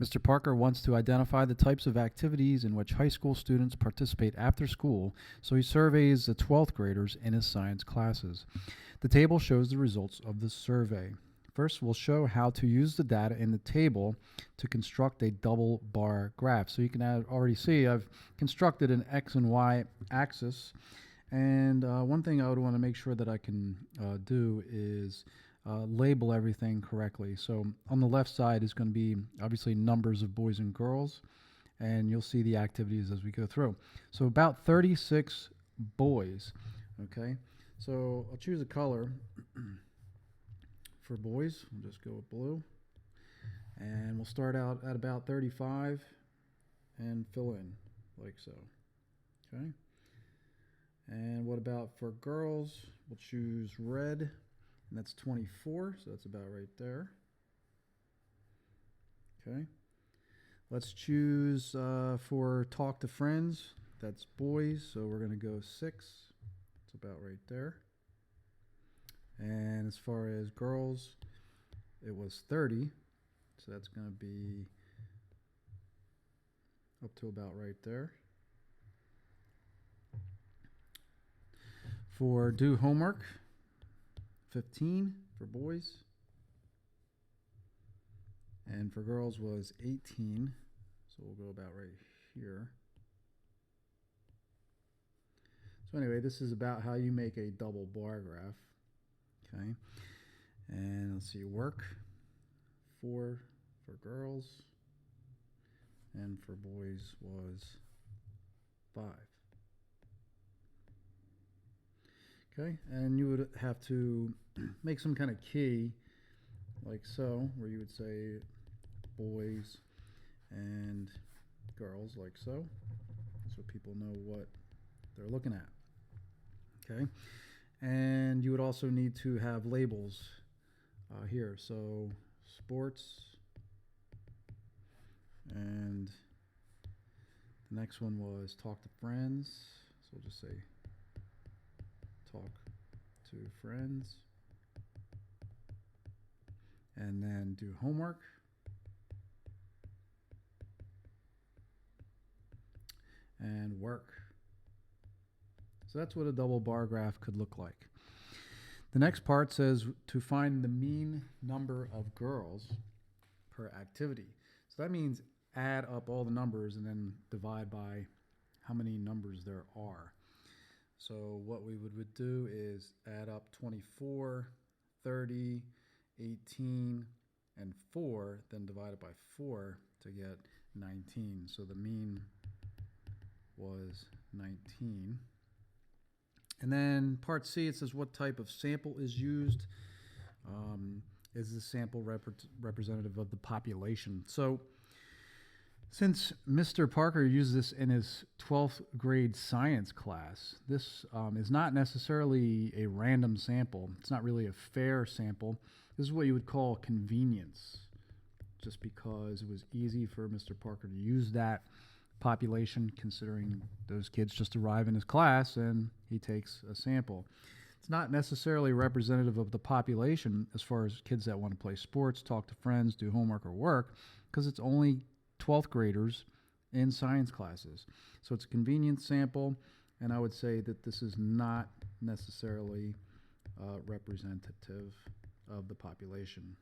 Mr. Parker wants to identify the types of activities in which high school students participate after school, so he surveys the 12th graders in his science classes. The table shows the results of the survey. First, we'll show how to use the data in the table to construct a double bar graph. So you can already see I've constructed an X and Y axis. And one thing I would want to make sure that I can do is label everything correctly. So on the left side is going to be obviously numbers of boys and girls, and you'll see the activities as we go through. So about 36 boys, okay? So I'll choose a color for boys. We'll just go with blue. And we'll start out at about 35 and fill in like so, okay? And what about for girls? We'll choose red, and that's 24, so that's about right there. Okay. Let's choose for talk to friends. That's boys, so we're going to go 6. It's about right there. And as far as girls, it was 30, so that's going to be up to about right there. For do homework, 15 for boys. And for girls was 18, so we'll go about right here. So anyway, this is about how you make a double bar graph. Okay, and let's see, work, 4 for girls, and for boys was 5. Okay, and you would have to make some kind of key like so, where you would say boys and girls like so people know what they're looking at. Okay, and you would also need to have labels here. So sports, and the next one was talk to friends. So we'll just say talk to friends. And then do homework. And work. So that's what a double bar graph could look like. The next part says to find the mean number of girls per activity. So that means add up all the numbers and then divide by how many numbers there are. So what we would do is add up 24, 30, 18, and 4, then divide it by 4 to get 19. So the mean was 19. And then part C, it says what type of sample is used. Is the sample representative of the population? So since Mr. Parker used this in his 12th grade science class, this is not necessarily a random sample. It's not really a fair sample. This is what you would call convenience, just because it was easy for Mr. Parker to use that population, considering those kids just arrive in his class and he takes a sample. It's not necessarily representative of the population as far as kids that want to play sports, talk to friends, do homework, or work, because it's only 12th graders in science classes. So it's a convenience sample, and I would say that this is not necessarily representative of the population.